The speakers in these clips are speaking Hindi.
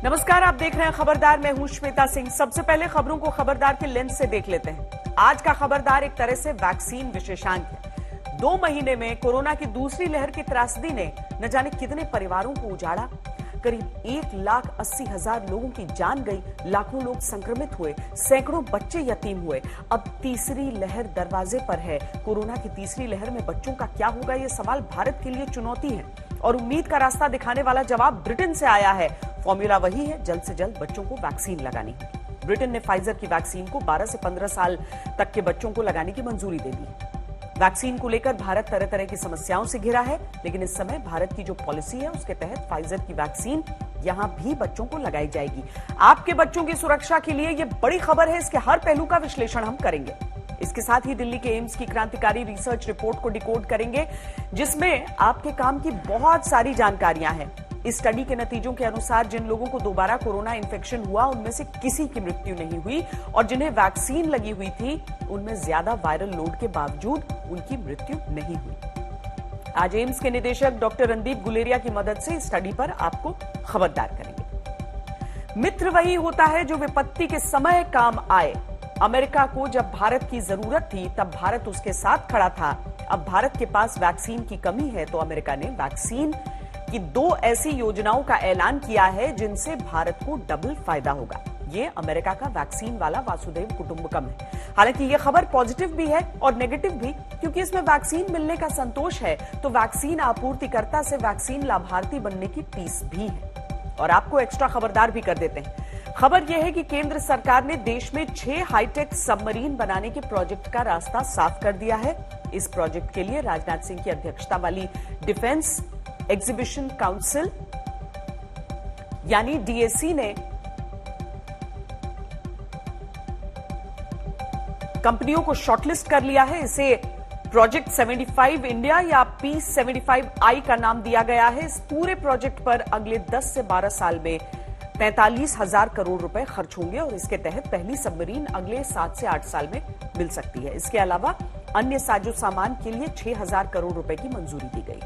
नमस्कार, आप देख रहे हैं खबरदार। मैं हूं श्वेता सिंह। सबसे पहले खबरों को खबरदार के लेंस से देख लेते हैं। आज का खबरदार एक तरह से वैक्सीन विशेषांक है। 2 महीने में कोरोना की दूसरी लहर की त्रासदी ने न जाने कितने परिवारों को उजाड़ा। करीब 1,80,000 लोगों की जान गई, लाखों लोग संक्रमित हुए, सैकड़ों बच्चे यतीम हुए। अब तीसरी लहर दरवाजे पर है। कोरोना की तीसरी लहर में बच्चों का क्या होगा, ये सवाल भारत के लिए चुनौती है और उम्मीद का रास्ता दिखाने वाला जवाब ब्रिटेन से आया है। फॉर्मूला वही है, जल्द से जल्द बच्चों को वैक्सीन लगानी है। ब्रिटेन ने फाइजर की वैक्सीन को 12 से 15 साल तक के बच्चों को लगाने की मंजूरी दे दी है। वैक्सीन को लेकर भारत तरह तरह की समस्याओं से घिरा है, लेकिन इस समय भारत की जो पॉलिसी है उसके तहत फाइजर की वैक्सीन यहां भी बच्चों को लगाई जाएगी। आपके बच्चों की सुरक्षा के लिए यह बड़ी खबर है। इसके हर पहलू का विश्लेषण हम करेंगे। इसके साथ ही दिल्ली के एम्स की क्रांतिकारी रिसर्च रिपोर्ट को डिकोड करेंगे, जिसमें आपके काम की बहुत सारी जानकारियां हैं। इस स्टडी के नतीजों के अनुसार जिन लोगों को दोबारा कोरोना इन्फेक्शन हुआ उनमें से किसी की मृत्यु नहीं हुई और जिन्हें वैक्सीन लगी हुई थी उनमें ज्यादा वायरल लोड के बावजूद उनकी मृत्यु नहीं हुई। आज एम्स के निदेशक डॉक्टर रणदीप गुलेरिया की मदद से इस स्टडी पर आपको खबरदार करेंगे। मित्र वही होता है जो विपत्ति के समय काम आए। अमेरिका को जब भारत की जरूरत थी तब भारत उसके साथ खड़ा था। अब भारत के पास वैक्सीन की कमी है तो अमेरिका ने वैक्सीन की 2 ऐसी योजनाओं का ऐलान किया है जिनसे भारत को डबल फायदा होगा। ये अमेरिका का वैक्सीन वाला वासुदेव कुटुंबकम है। हालांकि ये खबर पॉजिटिव भी है और नेगेटिव भी, क्योंकि इसमें वैक्सीन मिलने का संतोष है तो वैक्सीन आपूर्तिकर्ता से वैक्सीन लाभार्थी बनने की टीस भी है। और आपको एक्स्ट्रा खबरदार भी कर देते हैं। खबर यह है कि केंद्र सरकार ने देश में 6 हाईटेक सबमरीन बनाने के प्रोजेक्ट का रास्ता साफ कर दिया है। इस प्रोजेक्ट के लिए राजनाथ सिंह की अध्यक्षता वाली डिफेंस एग्जीबिशन काउंसिल यानी डीएसी ने कंपनियों को शॉर्टलिस्ट कर लिया है। इसे प्रोजेक्ट 75 इंडिया या P75I का नाम दिया गया है। इस पूरे प्रोजेक्ट पर अगले 10 से 12 साल में 45,000 करोड़ रुपए खर्च होंगे और इसके तहत पहली सबमरीन अगले 7 से 8 साल में मिल सकती है। इसके अलावा अन्य साजो सामान के लिए 6,000 करोड़ रुपए की मंजूरी दी गई।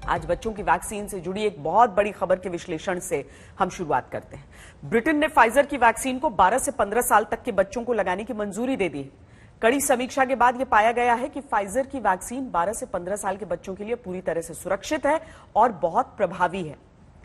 आज बच्चों की वैक्सीन से जुड़ी एक बहुत बड़ी खबर के विश्लेषण से हम शुरुआत करते हैं। ब्रिटेन ने फाइजर की वैक्सीन को 12 से 15 साल तक के बच्चों को लगाने की मंजूरी दे दी। कड़ी समीक्षा के बाद यह पाया गया है कि फाइजर की वैक्सीन 12 से 15 साल के बच्चों के लिए पूरी तरह से सुरक्षित है और बहुत प्रभावी है।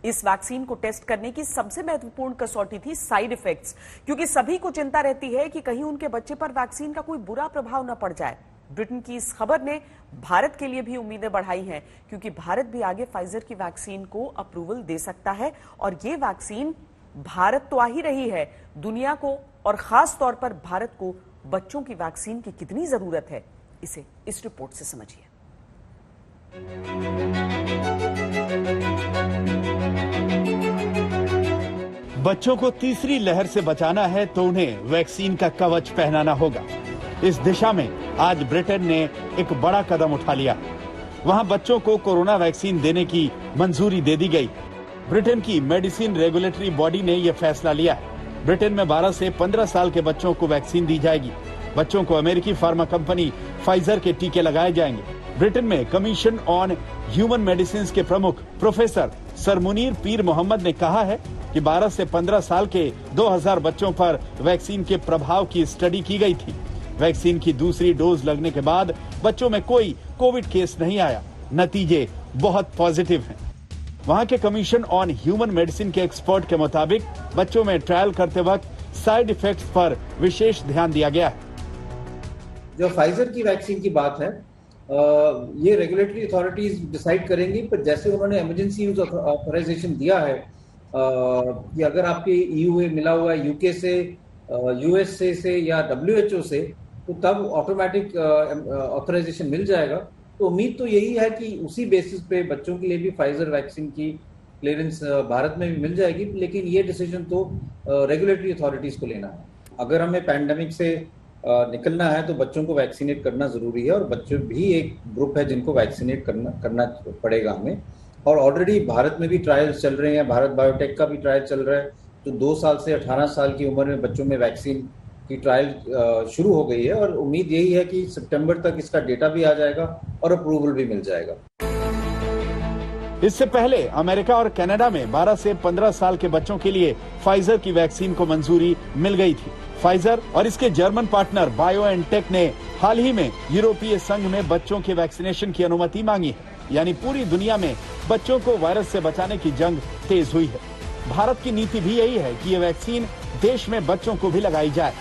इस वैक्सीन को टेस्ट करने की सबसे महत्वपूर्ण कसौटी थी साइड इफेक्ट्स, क्योंकि सभी को चिंता रहती है कि कहीं उनके बच्चे पर वैक्सीन का कोई बुरा प्रभाव न पड़ जाए। ब्रिटेन की इस खबर ने भारत के लिए भी उम्मीदें बढ़ाई हैं, क्योंकि भारत भी आगे फाइजर की वैक्सीन को अप्रूवल दे सकता है और ये वैक्सीन भारत तो आ ही रही है, दुनिया को और खास तौर पर भारत को बच्चों की वैक्सीन की कितनी जरूरत है, इसे इस रिपोर्ट से समझिए। बच्चों को तीसरी लहर से बचाना है तो उन्हें वैक्सीन का कवच पहनाना होगा। इस दिशा में आज ब्रिटेन ने एक बड़ा कदम उठा लिया। वहां बच्चों को कोरोना वैक्सीन देने की मंजूरी दे दी गई। ब्रिटेन की मेडिसिन रेगुलेटरी बॉडी ने यह फैसला लिया है। ब्रिटेन में 12 से 15 साल के बच्चों को वैक्सीन दी जाएगी। बच्चों को अमेरिकी फार्मा कंपनी फाइजर के टीके लगाए जाएंगे। ब्रिटेन में कमीशन ऑन ह्यूमन मेडिसिन के प्रमुख प्रोफेसर सर मुनीर पीर मोहम्मद ने कहा है कि 12 से 15 साल के 2000 बच्चों पर वैक्सीन के प्रभाव की स्टडी की गई थी। वैक्सीन की दूसरी डोज लगने के बाद बच्चों में कोई कोविड केस नहीं आया। नतीजे बहुत पॉजिटिव हैं। वहां के कमीशन ऑन ह्यूमन मेडिसिन के एक्सपर्ट के मुताबिक बच्चों में ट्रायल करते वक्त साइड इफेक्ट्स पर विशेष ध्यान दिया गया है। जो फाइजर की वैक्सीन की बात है, ये रेगुलेटरी अथॉरिटीज डिसाइड करेंगी, पर जैसे उन्होंने इमरजेंसी यूज ऑथराइजेशन दिया है कि अगर आपके ईयू में मिला हुआ है, यूके से, यूएसए से या डब्ल्यूएचओ से, तो तब ऑटोमेटिक ऑथराइजेशन मिल जाएगा। तो उम्मीद तो यही है कि उसी बेसिस पे बच्चों के लिए भी फाइजर वैक्सीन की क्लियरेंस भारत में भी मिल जाएगी, लेकिन ये डिसीजन तो रेगुलेटरी अथॉरिटीज को लेना है। अगर हमें पैंडेमिक से निकलना है तो बच्चों को वैक्सीनेट करना जरूरी है और बच्चे भी एक ग्रुप है जिनको वैक्सीनेट करना पड़ेगा हमें। और ऑलरेडी भारत में भी ट्रायल्स चल रहे हैं, भारत बायोटेक का भी ट्रायल चल रहा है। तो 2 साल से 18 साल की उम्र में बच्चों में वैक्सीन की ट्रायल शुरू हो गई है और उम्मीद यही है कि सितंबर तक इसका डेटा भी आ जाएगा और अप्रूवल भी मिल जाएगा। इससे पहले अमेरिका और कनाडा में 12 से 15 साल के बच्चों के लिए फाइजर की वैक्सीन को मंजूरी मिल गई थी। फाइजर और इसके जर्मन पार्टनर बायोएनटेक ने हाल ही में यूरोपीय संघ में बच्चों के वैक्सीनेशन की अनुमति मांगी है। यानी पूरी दुनिया में बच्चों को वायरस से बचाने की जंग तेज हुई है। भारत की नीति भी यही है कि ये वैक्सीन देश में बच्चों को भी लगाई जाए।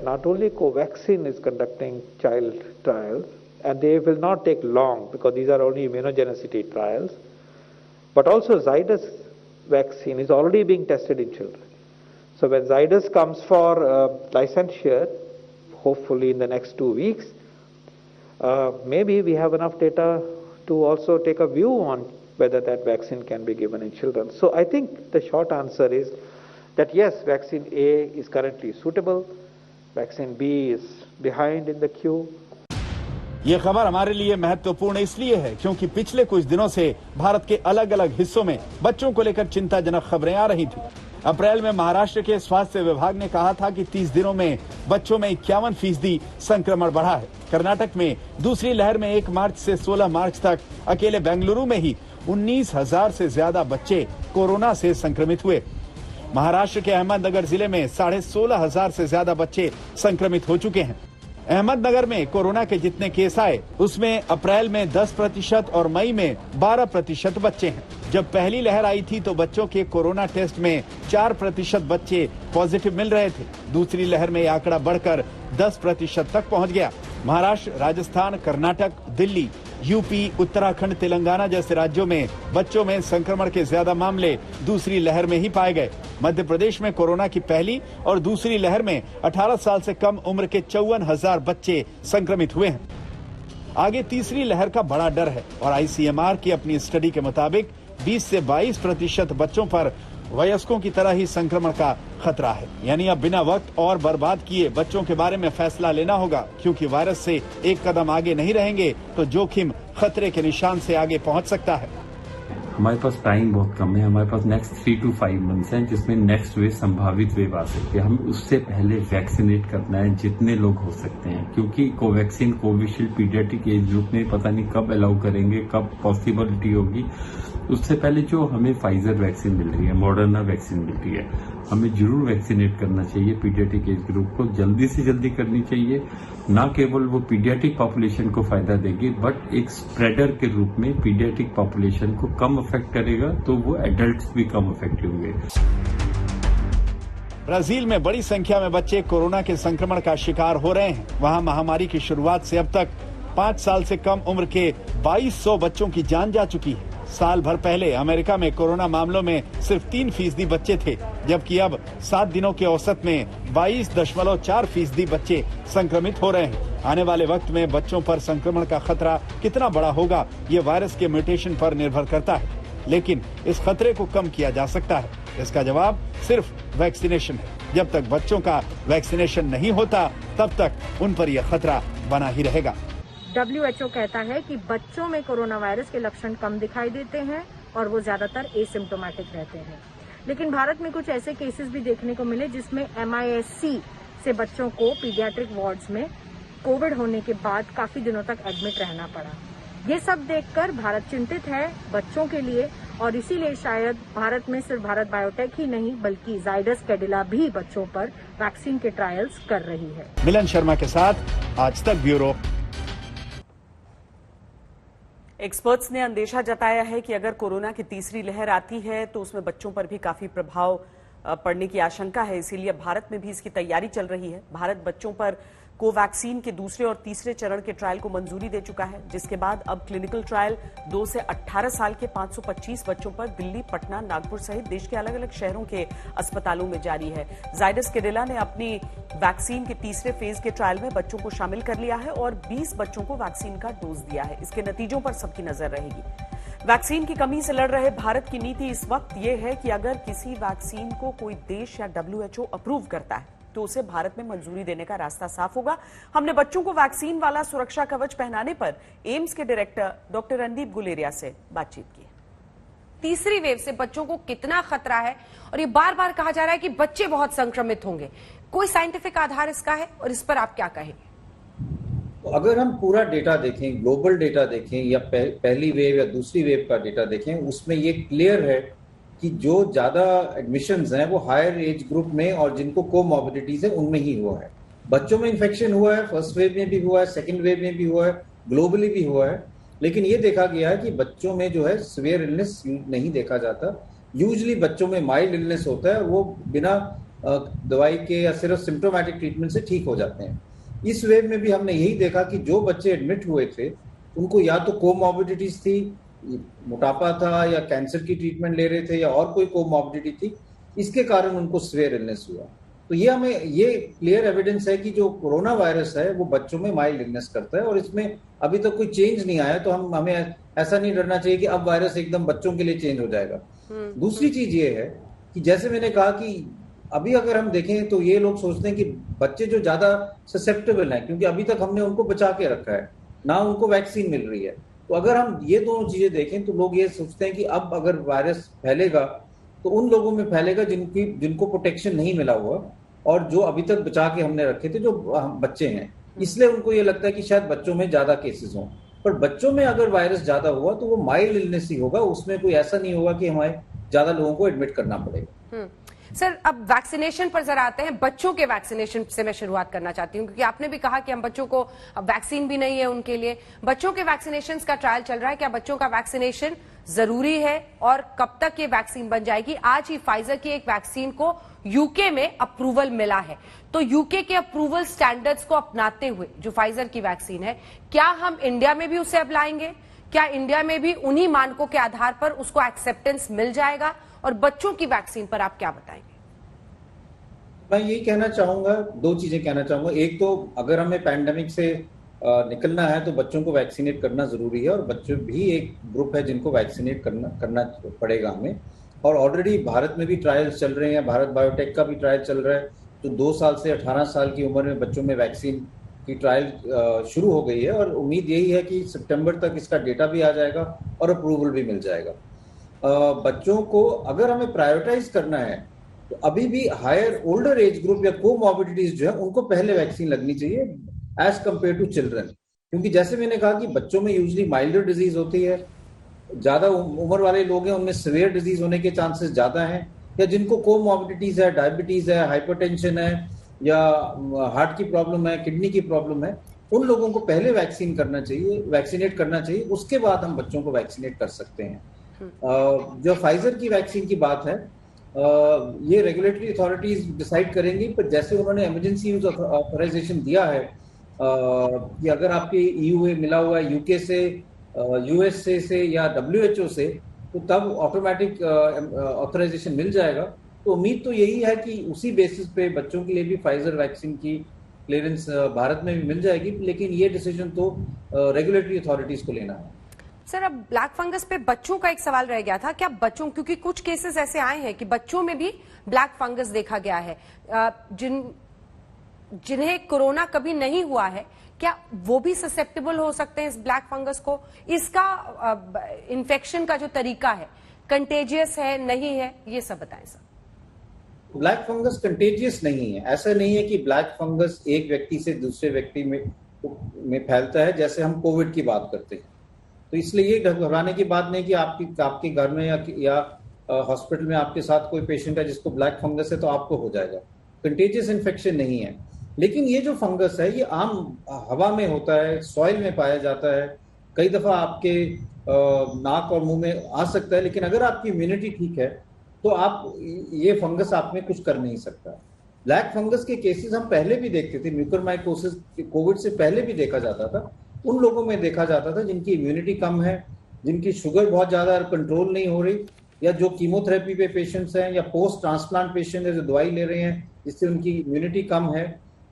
Not only Covaxin is conducting child trials, and they will not take long because these are only immunogenicity trials, but also Zydus vaccine is already being tested in children. So when Zydus comes for licensure, hopefully in the next 2 weeks, maybe we have enough data to also take a view on whether that vaccine can be given in children. So I think the short answer is that yes, vaccine A is currently suitable, vaccine B is behind in the queue. ये खबर हमारे लिए महत्वपूर्ण इसलिए है क्योंकि पिछले कुछ दिनों से भारत के अलग अलग हिस्सों में बच्चों को लेकर चिंताजनक खबरें आ रही थी। अप्रैल में महाराष्ट्र के स्वास्थ्य विभाग ने कहा था कि 30 दिनों में बच्चों में 51% संक्रमण बढ़ा है। कर्नाटक में दूसरी लहर में 1 मार्च से 16 मार्च तक अकेले बेंगलुरु में ही 19,000 से ज्यादा बच्चे कोरोना से संक्रमित हुए। महाराष्ट्र के अहमदनगर जिले में 16,500 से ज्यादा बच्चे संक्रमित हो चुके हैं। अहमदनगर में कोरोना के जितने केस आए उसमें अप्रैल में 10% और मई में 12% बच्चे हैं। जब पहली लहर आई थी तो बच्चों के कोरोना टेस्ट में 4% बच्चे पॉजिटिव मिल रहे थे। दूसरी लहर में यह आंकड़ा बढ़कर 10% तक पहुंच गया। महाराष्ट्र, राजस्थान, कर्नाटक, दिल्ली, यूपी, उत्तराखंड, तेलंगाना जैसे राज्यों में बच्चों में संक्रमण के ज्यादा मामले दूसरी लहर में ही पाए गए। मध्य प्रदेश में कोरोना की पहली और दूसरी लहर में 18 साल से कम उम्र के 54,000 बच्चे संक्रमित हुए हैं। आगे तीसरी लहर का बड़ा डर है और आईसीएमआर की अपनी स्टडी के मुताबिक 20 से 22% बच्चों पर वयस्कों की तरह ही संक्रमण का खतरा है। यानी अब बिना वक्त और बर्बाद किए बच्चों के बारे में फैसला लेना होगा, क्योंकि वायरस से एक कदम आगे नहीं रहेंगे तो जोखिम खतरे के निशान से आगे पहुंच सकता है। हमारे पास टाइम बहुत कम है। हमारे पास नेक्स्ट 3 to 5 मंथ्स हैं जिसमें नेक्स्ट वेव संभावित वेव आ सकती है। हमें उससे पहले वैक्सीनेट करना है जितने लोग हो सकते हैं, क्योंकि Covaxin, Covishield paediatric age group में पता नहीं कब अलाउ करेंगे, कब पॉसिबिलिटी होगी। उससे पहले जो हमें फाइजर वैक्सीन मिल रही है, मॉडर्ना वैक्सीन मिल रही है, हमें जरूर वैक्सीनेट करना चाहिए। पीडियाट्रिक एज ग्रुप को जल्दी से जल्दी करनी चाहिए। न केवल वो पीडियाट्रिक पॉपुलेशन को फायदा देगी, बट एक स्प्रेडर के रूप में पीडियाट्रिक पॉपुलेशन को कम अफेक्ट करेगा, तो वो एडल्ट्स भी कम अफेक्ट होंगे। ब्राजील में बड़ी संख्या में बच्चे कोरोना के संक्रमण का शिकार हो रहे हैं। वहां महामारी की शुरुआत से अब तक 5 साल से कम उम्र के 2200 बच्चों की जान जा चुकी है। साल भर पहले अमेरिका में कोरोना मामलों में सिर्फ 3% बच्चे थे, जबकि अब 7 दिनों के औसत में 22.4% बच्चे संक्रमित हो रहे हैं। आने वाले वक्त में बच्चों पर संक्रमण का खतरा कितना बड़ा होगा, ये वायरस के म्यूटेशन पर निर्भर करता है, लेकिन इस खतरे को कम किया जा सकता है। इसका जवाब सिर्फ वैक्सीनेशन है। जब तक बच्चों का वैक्सीनेशन नहीं होता, तब तक उन पर यह खतरा बना ही रहेगा। WHO कहता है कि बच्चों में कोरोना वायरस के लक्षण कम दिखाई देते हैं और वो ज्यादातर एसिम्प्टोमेटिक रहते हैं। लेकिन भारत में कुछ ऐसे केसेस भी देखने को मिले जिसमें MIS-C से बच्चों को पीडियाट्रिक वार्ड्स में कोविड होने के बाद काफी दिनों तक एडमिट रहना पड़ा। ये सब देखकर भारत चिंतित है बच्चों के लिए, और इसीलिए शायद भारत में सिर्फ भारत बायोटेक ही नहीं बल्कि जाइडस कैडिला भी बच्चों पर वैक्सीन के ट्रायल्स कर रही है। मिलन शर्मा के साथ आज तक ब्यूरो। एक्सपर्ट्स ने अंदेशा जताया है कि अगर कोरोना की तीसरी लहर आती है तो उसमें बच्चों पर भी काफी प्रभाव पड़ने की आशंका है। इसीलिए भारत में भी इसकी तैयारी चल रही है। भारत बच्चों पर कोवैक्सीन के दूसरे और तीसरे चरण के ट्रायल को मंजूरी दे चुका है, जिसके बाद अब क्लिनिकल ट्रायल 2 से 18 साल के 525 बच्चों पर दिल्ली, पटना, नागपुर सहित देश के अलग अलग शहरों के अस्पतालों में जारी है। जाइडस कैडिला ने अपनी वैक्सीन के तीसरे फेज के ट्रायल में बच्चों को शामिल कर लिया है और 20 बच्चों को वैक्सीन का डोज दिया है। इसके नतीजों पर सबकी नजर रहेगी। वैक्सीन की कमी से लड़ रहे भारत की नीति इस वक्त यह है कि अगर किसी वैक्सीन को कोई देश या WHO अप्रूव करता है तो उसे भारत में मंजूरी देने का रास्ता साफ होगा। हमने बच्चों को वैक्सीन वाला सुरक्षा कवच पहनाने पर एम्स के डायरेक्टर डॉक्टर रणदीप गुलेरिया से बातचीत की। तीसरी वेव से बच्चों को कितना खतरा है, और ये बार बार कहा जा रहा है कि बच्चे बहुत संक्रमित होंगे, कोई साइंटिफिक आधार इसका है और इस पर आप क्या कहेंगे? तो अगर हम पूरा डेटा देखें, ग्लोबल डेटा देखें या पहली वेव या दूसरी वेव का डेटा देखें, उसमें ये क्लियर है कि जो ज्यादा एडमिशंस हैं वो हायर एज ग्रुप में और जिनको कोमॉर्बिडिटीज है उनमें ही हुआ है। बच्चों में इन्फेक्शन हुआ है, फर्स्ट वेव में भी हुआ है, सेकेंड वेव में भी हुआ है, ग्लोबली भी हुआ है, लेकिन ये देखा गया है कि बच्चों में जो है सीवियर इलनेस नहीं देखा जाता। यूजुअली बच्चों में माइल्ड इलनेस होता है, वो बिना दवाई के या सिर्फ सिम्टोमेटिक ट्रीटमेंट से ठीक हो जाते हैं। इस वेव में भी हमने यही देखा कि जो बच्चे एडमिट हुए थे उनको या तो कोमॉर्बिडिटीज थी, मोटापा था, या कैंसर की ट्रीटमेंट ले रहे थे, या और कोई कोमॉर्बिडिटी थी, इसके कारण उनको सीवियर इलनेस हुआ। तो ये हमें ये क्लियर एविडेंस है कि जो कोरोना वायरस है वो बच्चों में माइल्ड इलनेस करता है, और इसमें अभी तक कोई चेंज नहीं आया। तो हमें ऐसा नहीं डरना चाहिए कि अब वायरस एकदम बच्चों के लिए चेंज हो जाएगा। दूसरी चीज ये है कि जैसे मैंने कहा कि अभी अगर हम देखें तो ये लोग सोचते हैं कि बच्चे जो ज्यादा ससेप्टेबल हैं, क्योंकि अभी तक हमने उनको बचा के रखा है, ना उनको वैक्सीन मिल रही है। तो अगर हम ये दोनों चीजें देखें तो लोग ये सोचते हैं कि अब अगर वायरस फैलेगा तो उन लोगों में फैलेगा जिनको प्रोटेक्शन नहीं मिला हुआ और जो अभी तक बचा के हमने रखे थे, जो बच्चे हैं। इसलिए उनको ये लगता है कि शायद बच्चों में ज्यादा केसेस हों, पर बच्चों में अगर वायरस ज्यादा हुआ तो वो माइल्ड इलनेस ही होगा, उसमें कोई ऐसा नहीं होगा कि हमें ज्यादा लोगों को एडमिट करना पड़ेगा। सर, अब वैक्सीनेशन पर जरा आते हैं। बच्चों के वैक्सीनेशन से मैं शुरुआत करना चाहती हूं, क्योंकि आपने भी कहा कि हम बच्चों को वैक्सीन भी नहीं है उनके लिए। बच्चों के वैक्सीनेशन का ट्रायल चल रहा है, क्या बच्चों का वैक्सीनेशन जरूरी है और कब तक ये वैक्सीन बन जाएगी? आज ही फाइजर की एक वैक्सीन को यूके में अप्रूवल मिला है, तो यूके के अप्रूवल स्टैंडर्ड्स को अपनाते हुए जो फाइजर की वैक्सीन है, क्या हम इंडिया में भी उसे अपनाएंगे? क्या इंडिया में भी उन्हीं मानकों के आधार पर उसको एक्सेप्टेंस मिल जाएगा? और बच्चों की वैक्सीन पर आप क्या बताएंगे? मैं यही कहना चाहूंगा, दो चीजें कहना चाहूंगा। एक तो अगर हमें पैंडेमिक से निकलना है तो बच्चों को वैक्सीनेट करना जरूरी है, और बच्चे भी एक ग्रुप है जिनको वैक्सीनेट करना पड़ेगा हमें। और ऑलरेडी भारत में भी ट्रायल्स चल रहे हैं, भारत बायोटेक का भी ट्रायल चल रहा है, तो 2 साल से 18 साल की उम्र में बच्चों में वैक्सीन की ट्रायल शुरू हो गई है, और उम्मीद यही है कि सितंबर तक इसका डेटा भी आ जाएगा और अप्रूवल भी मिल जाएगा। बच्चों को अगर हमें प्रायोरिटाइज करना है तो अभी भी हायर ओल्डर एज ग्रुप या कोमॉर्बिडिटीज जो है उनको पहले वैक्सीन लगनी चाहिए एज कंपेयर टू चिल्ड्रन, क्योंकि जैसे मैंने कहा कि बच्चों में यूजुअली माइल्डर डिजीज होती है, ज्यादा उम्र वाले लोग हैं उनमें सीवियर डिजीज होने के चांसेस ज्यादा हैं, या जिनको कोमॉर्बिडिटीज है, डायबिटीज है, हाइपरटेंशन है, या हार्ट की प्रॉब्लम है, किडनी की प्रॉब्लम है, उन लोगों को पहले वैक्सीनेट करना चाहिए, उसके बाद हम बच्चों को वैक्सीनेट कर सकते हैं। जो फाइजर की वैक्सीन की बात है, ये रेगुलेटरी अथॉरिटीज डिसाइड करेंगी, पर जैसे उन्होंने इमरजेंसी यूज ऑथराइजेशन दिया है कि अगर आपके ईयू में मिला हुआ है, यूके से, यूएसए से या WHO से, तो तब ऑटोमेटिक ऑथराइजेशन मिल जाएगा। तो उम्मीद तो यही है कि उसी बेसिस पे बच्चों के लिए भी फाइजर वैक्सीन की क्लियरेंस भारत में भी मिल जाएगी, लेकिन ये डिसीजन तो रेगुलेटरी अथॉरिटीज को लेना है। सर, अब ब्लैक फंगस पे बच्चों का एक सवाल रह गया था, क्या बच्चों, क्योंकि कुछ केसेस ऐसे आए हैं कि बच्चों में भी ब्लैक फंगस देखा गया है, जिन्हें कोरोना कभी नहीं हुआ है, क्या वो भी ससेप्टेबल हो सकते हैं इस ब्लैक फंगस को? इसका इन्फेक्शन का जो तरीका है, कंटेजियस है नहीं है, ये सब बताएं सर। ब्लैक फंगस कंटेजियस नहीं है। ऐसा नहीं है कि ब्लैक फंगस एक व्यक्ति से दूसरे व्यक्ति में फैलता है, जैसे हम कोविड की बात करते हैं। तो इसलिए ये घबराने की बात नहीं कि आपके घर में या हॉस्पिटल में आपके साथ कोई पेशेंट है जिसको ब्लैक फंगस है तो आपको हो जाएगा। कंटेजियस इन्फेक्शन नहीं है। लेकिन ये जो फंगस है ये आम हवा में होता है, सॉइल में पाया जाता है, कई दफा आपके नाक और मुंह में आ सकता है, लेकिन अगर आपकी इम्यूनिटी ठीक है तो आप ये फंगस आप में कुछ कर नहीं सकता। ब्लैक फंगस के केसेस हम पहले भी देखते थे, म्यूकरमाइकोसिस कोविड से पहले भी देखा जाता था। उन लोगों में देखा जाता था जिनकी इम्यूनिटी कम है, जिनकी शुगर बहुत ज्यादा कंट्रोल नहीं हो रही, या जो कीमोथेरेपी पे पेशेंट्स हैं, या पोस्ट ट्रांसप्लांट पेशेंट है जो दवाई ले रहे हैं जिससे उनकी इम्यूनिटी कम है,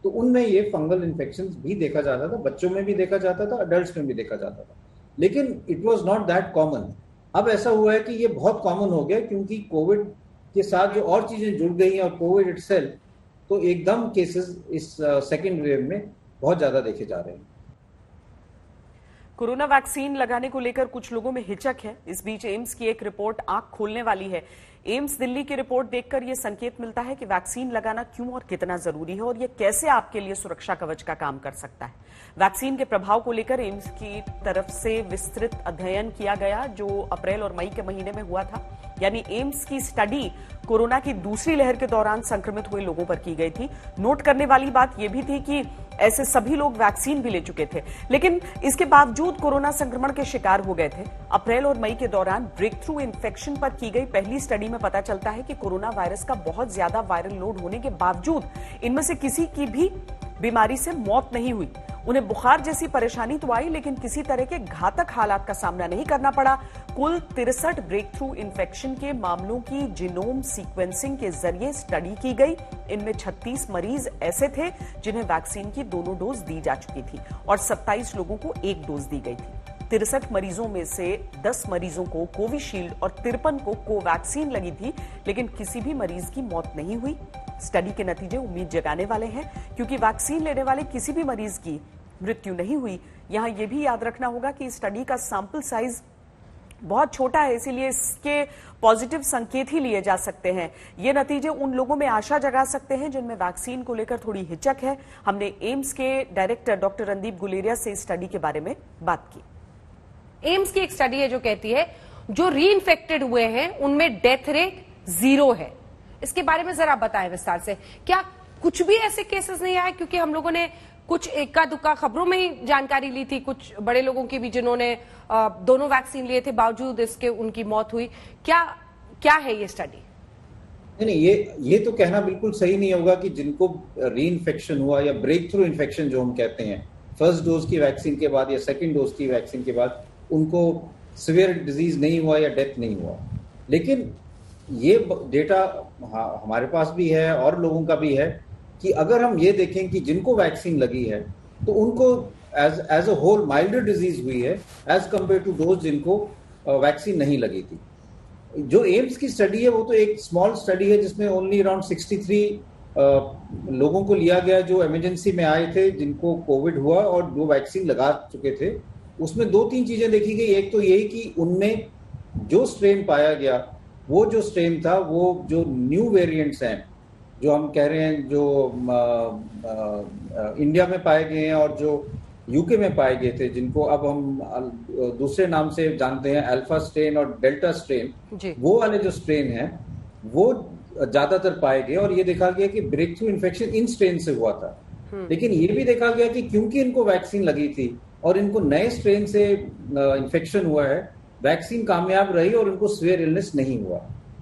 तो उनमें ये फंगल इन्फेक्शन भी देखा जाता था। बच्चों में भी देखा जाता था, अडल्ट में भी देखा जाता था, लेकिन it was not that common. अब ऐसा हुआ है कि ये बहुत कॉमन हो गया, क्योंकि कोविड के साथ जो और चीजें जुड़ गई हैं और कोविड इटसेल्फ, तो एकदम केसेस इस सेकेंड वेव में बहुत ज्यादा देखे जा रहे हैं। कोरोना वैक्सीन लगाने को लेकर कुछ लोगों में हिचक है। इस बीच एम्स की एक रिपोर्ट आंख खोलने वाली है। एम्स दिल्ली की रिपोर्ट देखकर यह संकेत मिलता है कि वैक्सीन लगाना क्यों और कितना जरूरी है और यह कैसे आपके लिए सुरक्षा कवच का काम कर सकता है। वैक्सीन के प्रभाव को लेकर एम्स की तरफ से विस्तृत अध्ययन किया गया जो अप्रैल और मई के महीने में हुआ था। यानी एम्स की स्टडी कोरोना की दूसरी लहर के दौरान संक्रमित हुए लोगों पर की गई थी। नोट करने वाली बात यह भी थी कि ऐसे सभी लोग वैक्सीन भी ले चुके थे, लेकिन इसके बावजूद कोरोना संक्रमण के शिकार हो गए थे। अप्रैल और मई के दौरान ब्रेक थ्रू इन्फेक्शन पर की गई पहली स्टडी में पता चलता है कि कोरोना वायरस का बहुत ज्यादा वायरल लोड होने के बावजूद इनमें से किसी की भी बीमारी से मौत नहीं हुई। उन्हें बुखार जैसी परेशानी तो आई, लेकिन किसी तरह के घातक हालात का सामना नहीं करना पड़ा। कुल 63 ब्रेक थ्रू इन्फेक्शन के मामलों की जीनोम सीक्वेंसिंग के जरिए स्टडी की गई। इनमें 36 मरीज ऐसे थे जिन्हें वैक्सीन की दोनों डोज दी जा चुकी थी और 27 लोगों को एक डोज दी गई थी। 63 मरीजों में से 10 मरीजों को कोविशील्ड और 53 को कोवैक्सीन लगी थी, लेकिन किसी भी मरीज की मौत नहीं हुई। स्टडी के नतीजे उम्मीद जगाने वाले हैं, क्योंकि वैक्सीन लेने वाले किसी भी मरीज की मृत्यु नहीं हुई। यहां यह भी याद रखना होगा कि स्टडी का सैंपल साइज बहुत छोटा है, इसीलिए इसके पॉजिटिव संकेत ही लिए जा सकते हैं। ये नतीजे उन लोगों में आशा जगा सकते हैं जिनमें वैक्सीन को लेकर थोड़ी हिचक है। हमने एम्स के डायरेक्टर डॉक्टर रणदीप गुलेरिया से इस स्टडी के बारे में बात की। एम्स की एक स्टडी है जो कहती है जो री इन्फेक्टेड हुए हैं उनमें डेथ रेट 0 है। इसके बारे में जरा बताएं विस्तार से। क्या कुछ भी ऐसे केसेस नहीं आए? क्योंकि हम लोगों ने कुछ इक्का दुक्का खबरों में ही जानकारी ली थी, कुछ बड़े लोगों की भी जिन्होंने दोनों वैक्सीन लिए थे, बावजूद इसके उनकी मौत हुई। क्या है ये स्टडी? नहीं, ये तो कहना बिल्कुल सही नहीं होगा कि जिनको री इन्फेक्शन हुआ या ब्रेक थ्रू इन्फेक्शन जो हम कहते हैं, फर्स्ट डोज की वैक्सीन के बाद या सेकेंड डोज की वैक्सीन के बाद उनको सिवियर डिजीज नहीं हुआ या डेथ नहीं हुआ। लेकिन ये डेटा हमारे पास भी है और लोगों का भी है कि अगर हम ये देखें कि जिनको वैक्सीन लगी है तो उनको as a whole milder disease हुई है एज कंपेयर टू दोज जिनको वैक्सीन नहीं लगी थी। जो एम्स की स्टडी है वो तो एक स्मॉल स्टडी है जिसमें ओनली अराउंड 63 लोगों को लिया गया जो इमरजेंसी में आए थे, जिनको कोविड हुआ और जो वैक्सीन लगा चुके थे। उसमें 2-3 चीजें देखी गई। एक तो यही कि उनमें जो स्ट्रेन पाया गया, वो जो स्ट्रेन था, वो जो न्यू वेरिएंट्स हैं जो हम कह रहे हैं, जो इंडिया में पाए गए हैं और जो यूके में पाए गए थे, जिनको अब हम दूसरे नाम से जानते हैं, अल्फा स्ट्रेन और डेल्टा स्ट्रेन, वो वाले जो स्ट्रेन हैं वो ज्यादातर पाए गए और ये देखा गया कि breakthrough infection in strain से हुआ था। लेकिन ये भी देखा गया कि क्योंकि इनको वैक्सीन लगी थी और इनको नए स्ट्रेन से इन्फेक्शन हुआ है, वैक्सीन कामयाब रही और इनको सीवियर इलनेस नहीं हुआ।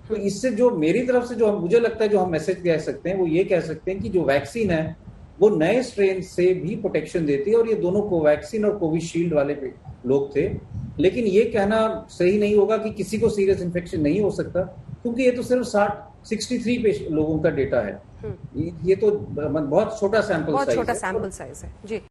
तो इससे जो मेरी तरफ से जो मुझे लगता है जो हम मैसेज कह सकते हैं वो ये कह सकते हैं कि जो वैक्सीन है वो नए स्ट्रेन से भी प्रोटेक्शन देती है और ये दोनों कोवैक्सीन और कोविशील्ड वाले लोग थे। लेकिन ये कहना सही नहीं होगा कि किसी को सीरियस इन्फेक्शन नहीं हो सकता, क्योंकि ये तो सिर्फ 63 लोगों का डेटा है। ये तो बहुत छोटा सैंपल साइज है जी।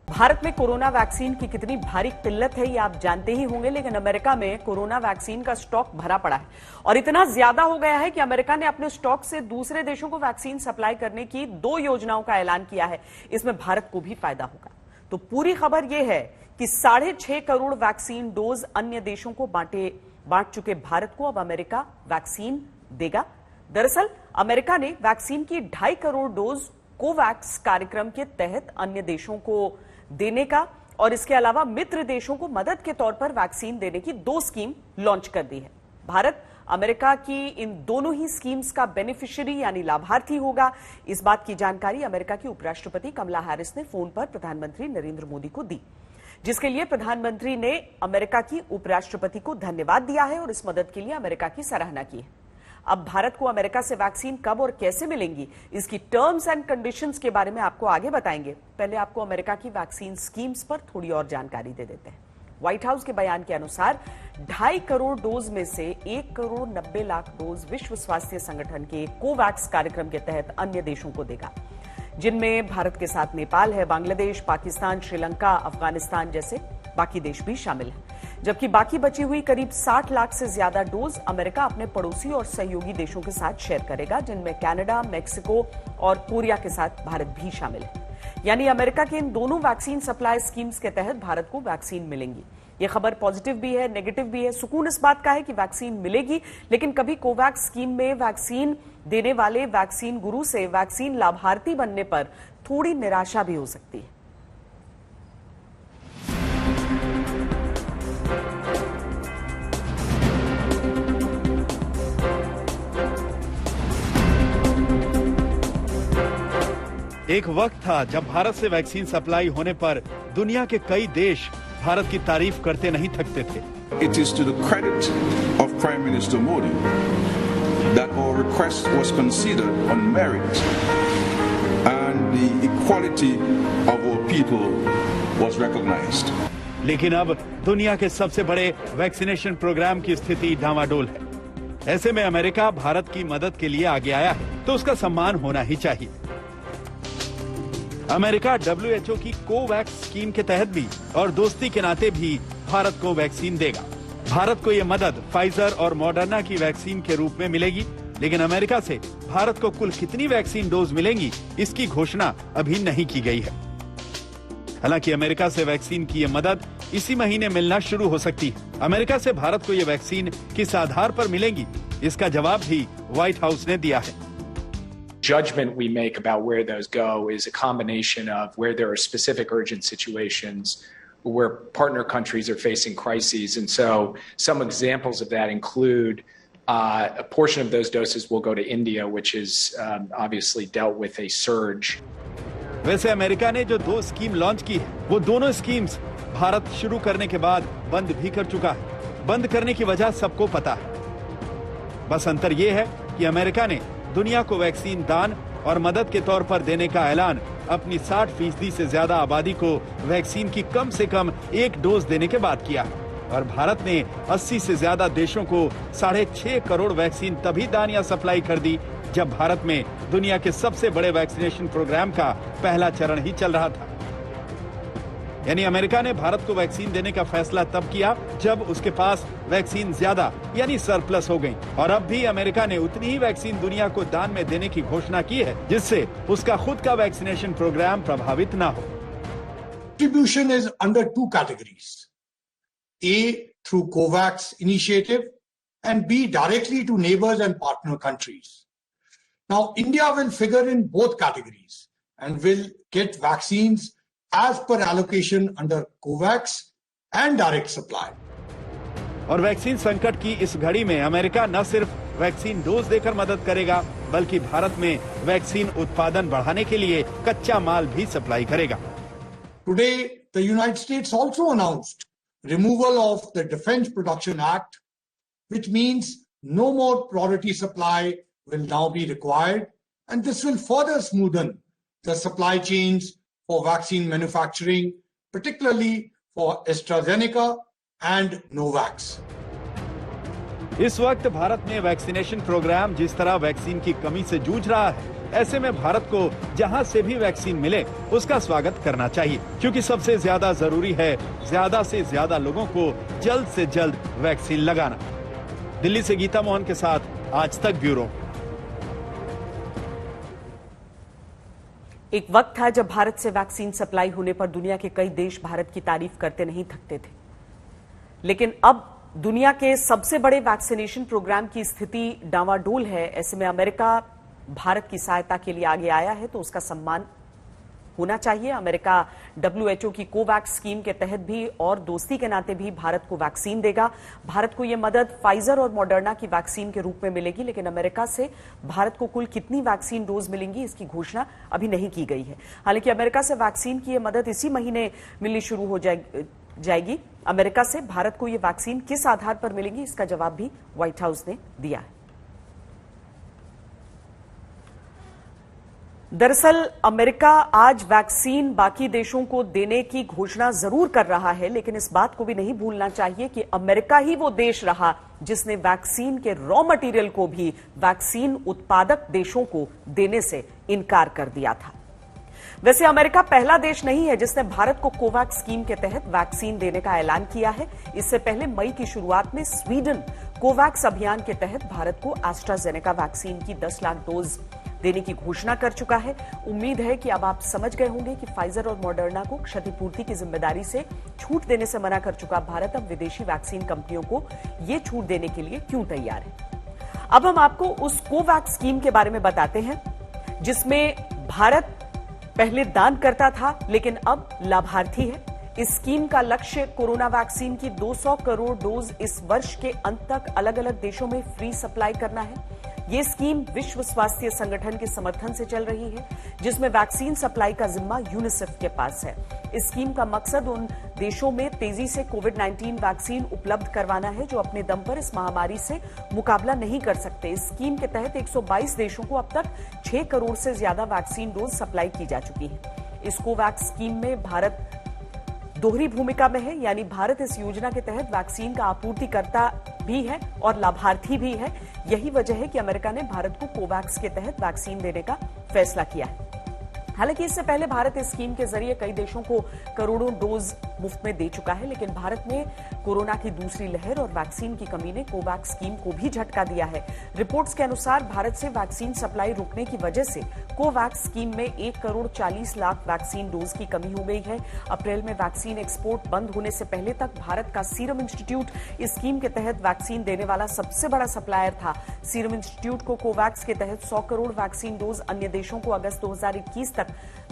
भारत में कोरोना वैक्सीन की कितनी भारी किल्लत है ये आप जानते ही होंगे, लेकिन अमेरिका में कोरोना वैक्सीन का स्टॉक भरा पड़ा है और इतना ज्यादा हो गया है कि अमेरिका ने अपने स्टॉक से दूसरे देशों को वैक्सीन सप्लाई करने की 2 योजनाओं का ऐलान किया है। इसमें भारत को भी फायदा होगा। तो पूरी खबर यह है कि 6.5 करोड़ वैक्सीन डोज अन्य देशों को बांट चुके भारत को अब अमेरिका वैक्सीन देगा। दरअसल अमेरिका ने वैक्सीन की 2.5 करोड़ डोज कोवैक्स कार्यक्रम के तहत अन्य देशों को देने का और इसके अलावा मित्र देशों को मदद के तौर पर वैक्सीन देने की 2 स्कीम लॉन्च कर दी है। भारत अमेरिका की इन दोनों ही स्कीम्स का बेनिफिशियरी यानी लाभार्थी होगा। इस बात की जानकारी अमेरिका की उपराष्ट्रपति कमला हैरिस ने फोन पर प्रधानमंत्री नरेंद्र मोदी को दी, जिसके लिए प्रधानमंत्री ने अमेरिका की उपराष्ट्रपति को धन्यवाद दिया है और इस मदद के लिए अमेरिका की सराहना की है। अब भारत को अमेरिका से वैक्सीन कब और कैसे मिलेंगी, इसकी टर्म्स एंड कंडीशंस के बारे में आपको आगे बताएंगे। पहले आपको अमेरिका की वैक्सीन स्कीम्स पर थोड़ी और जानकारी दे देते हैं। व्हाइट हाउस के बयान के अनुसार 2.5 करोड़ डोज में से 1 करोड़ 90 लाख डोज विश्व स्वास्थ्य संगठन के कोवैक्स कार्यक्रम के तहत अन्य देशों को देगा, जिनमें भारत के साथ नेपाल है, बांग्लादेश, पाकिस्तान, श्रीलंका, अफगानिस्तान जैसे बाकी देश भी शामिल हैं। जबकि बाकी बची हुई करीब 60 लाख से ज्यादा डोज अमेरिका अपने पड़ोसी और सहयोगी देशों के साथ शेयर करेगा, जिनमें कनाडा, मेक्सिको और कोरिया के साथ भारत भी शामिल है। यानी अमेरिका के इन दोनों वैक्सीन सप्लाई स्कीम्स के तहत भारत को वैक्सीन मिलेंगी। ये खबर पॉजिटिव भी है, नेगेटिव भी है। सुकून इस बात का है कि वैक्सीन मिलेगी, लेकिन कभी कोवैक्स स्कीम में वैक्सीन देने वाले वैक्सीन गुरु से वैक्सीन लाभार्थी बनने पर थोड़ी निराशा भी हो सकती है। एक वक्त था जब भारत से वैक्सीन सप्लाई होने पर दुनिया के कई देश भारत की तारीफ करते नहीं थकते थे। It is to the credit of Prime Minister Modi that our request was considered on merit and the equality of our people was recognized. लेकिन अब दुनिया के सबसे बड़े वैक्सीनेशन प्रोग्राम की स्थिति डामाडोल है। ऐसे में अमेरिका भारत की मदद के लिए आगे आया है तो उसका सम्मान होना ही चाहिए। अमेरिका WHO की कोवैक्स स्कीम के तहत भी और दोस्ती के नाते भी भारत को वैक्सीन देगा। भारत को यह मदद फाइजर और मॉडर्ना की वैक्सीन के रूप में मिलेगी, लेकिन अमेरिका से भारत को कुल कितनी वैक्सीन डोज मिलेंगी इसकी घोषणा अभी नहीं की गई है। हालांकि अमेरिका से वैक्सीन की यह मदद इसी महीने मिलना शुरू हो सकती है। अमेरिका से भारत को यह वैक्सीन किस आधार पर मिलेंगी, इसका जवाब भी व्हाइट हाउस ने दिया है। Judgment we make about where those go is a combination of where there are specific urgent situations where partner countries are facing crises. And so some examples of that include a portion of those doses will go to India, which is obviously dealt with a surge. वैसे अमेरिका ने जो 2 स्कीम लॉन्च की है, वो दोनों स्कीम्स भारत शुरू करने के बाद बंद भी कर चुका है। बंद करने की वजह सबको पता है। बस अंतर यह है कि अमेरिका ने दुनिया को वैक्सीन दान और मदद के तौर पर देने का ऐलान अपनी 60% से ज्यादा आबादी को वैक्सीन की कम से कम 1 डोज देने के बाद किया और भारत ने 80 से ज्यादा देशों को 6.5 करोड़ वैक्सीन तभी दान या सप्लाई कर दी जब भारत में दुनिया के सबसे बड़े वैक्सीनेशन प्रोग्राम का पहला चरण ही चल रहा था। यानी अमेरिका ने भारत को वैक्सीन देने का फैसला तब किया जब उसके पास वैक्सीन ज्यादा यानी सरप्लस हो गई और अब भी अमेरिका ने उतनी ही वैक्सीन दुनिया को दान में देने की घोषणा की है जिससे उसका खुद का वैक्सीनेशन प्रोग्राम प्रभावित ना हो। Distribution is under 2 categories. A, through COVAX initiative and B, directly to neighbors and partner countries. Now, India will figure in both categories and will get vaccines as per allocation under COVAX and direct supply. और वैक्सीन संकट की इस घड़ी में अमेरिका न सिर्फ वैक्सीन डोज देकर मदद करेगा बल्कि भारत में वैक्सीन उत्पादन बढ़ाने के लिए कच्चा माल भी सप्लाई करेगा। Today, the United States also announced removal of the Defense Production Act, which means no more priority supply will now be required, and this will further smoothen the supply chains for vaccine manufacturing, particularly for AstraZeneca and Novax. इस वक्त भारत में वैक्सीनेशन प्रोग्राम जिस तरह वैक्सीन की कमी से जूझ रहा है, ऐसे में भारत को जहां से भी वैक्सीन मिले उसका स्वागत करना चाहिए, क्योंकि सबसे ज्यादा जरूरी है ज्यादा से ज्यादा लोगों को जल्द से जल्द वैक्सीन लगाना। दिल्ली से गीता मोहन के साथ आज तक ब्यूरो। एक वक्त था जब भारत से वैक्सीन सप्लाई होने पर दुनिया के कई देश भारत की तारीफ करते नहीं थकते थे, लेकिन अब दुनिया के सबसे बड़े वैक्सीनेशन प्रोग्राम की स्थिति डावाडोल है। ऐसे में अमेरिका भारत की सहायता के लिए आगे आया है तो उसका सम्मान होना चाहिए। अमेरिका WHO की कोवैक्स स्कीम के तहत भी और दोस्ती के नाते भी भारत को वैक्सीन देगा। भारत को यह मदद फाइजर और मॉडर्ना की वैक्सीन के रूप में मिलेगी, लेकिन अमेरिका से भारत को कुल कितनी वैक्सीन डोज मिलेंगी इसकी घोषणा अभी नहीं की गई है। हालांकि अमेरिका से वैक्सीन की यह मदद इसी महीने मिलनी शुरू हो जाएगी। अमेरिका से भारत को यह वैक्सीन किस आधार पर मिलेगी इसका जवाब भी व्हाइट हाउस ने दिया है। दरअसल अमेरिका आज वैक्सीन बाकी देशों को देने की घोषणा जरूर कर रहा है, लेकिन इस बात को भी नहीं भूलना चाहिए कि अमेरिका ही वो देश रहा जिसने वैक्सीन के रॉ मटेरियल को भी वैक्सीन उत्पादक देशों को देने से इनकार कर दिया था। वैसे अमेरिका पहला देश नहीं है जिसने भारत को कोवैक्स स्कीम के तहत वैक्सीन देने का ऐलान किया है। इससे पहले मई की शुरुआत में स्वीडन कोवैक्स अभियान के तहत भारत को एस्ट्राजेनेका वैक्सीन की 10 लाख डोज देने की घोषणा कर चुका है। उम्मीद है कि अब आप समझ गए होंगे कि फाइजर और मॉडर्ना को क्षतिपूर्ति की जिम्मेदारी से छूट देने से मना कर चुका भारत अब विदेशी वैक्सीन कंपनियों को ये छूट देने के लिए क्यों तैयार है। अब हम आपको उस कोवैक्स स्कीम के बारे में बताते हैं जिसमें भारत पहले दान करता था लेकिन अब लाभार्थी है। इस स्कीम का लक्ष्य कोरोना वैक्सीन की 200 करोड़ डोज इस वर्ष के अंत तक अलग अलग देशों में फ्री सप्लाई करना है। ये स्कीम विश्व स्वास्थ्य संगठन के समर्थन से चल रही है जिसमें वैक्सीन सप्लाई का जिम्मा यूनिसेफ के पास है। इस स्कीम का मकसद उन देशों में तेजी से कोविड-19 वैक्सीन उपलब्ध करवाना है जो अपने दम पर इस महामारी से मुकाबला नहीं कर सकते। इस स्कीम के तहत 122 देशों को अब तक 6 करोड़ से ज्यादा वैक्सीन डोज सप्लाई की जा चुकी है। इस कोवैक्स स्कीम में भारत दोहरी भूमिका में है, यानी भारत इस योजना के तहत वैक्सीन का आपूर्तिकर्ता भी है और लाभार्थी भी है। यही वजह है कि अमेरिका ने भारत को कोवैक्स के तहत वैक्सीन देने का फैसला किया है। हालांकि इससे पहले भारत इस स्कीम के जरिए कई देशों को करोड़ों डोज मुफ्त में दे चुका है, लेकिन भारत में कोरोना की दूसरी लहर और वैक्सीन की कमी ने कोवैक्स स्कीम को भी झटका दिया है। रिपोर्ट्स के अनुसार भारत से वैक्सीन सप्लाई रुकने की वजह से कोवैक्स स्कीम में 1 करोड़ 40 लाख वैक्सीन डोज की कमी हो गई है। अप्रैल में वैक्सीन एक्सपोर्ट बंद होने से पहले तक भारत का सीरम इंस्टीट्यूट इस स्कीम के तहत वैक्सीन देने वाला सबसे बड़ा सप्लायर था। सीरम इंस्टीट्यूट को कोवैक्स के तहत 100 करोड़ वैक्सीन डोज अन्य देशों को अगस्त 2021 तक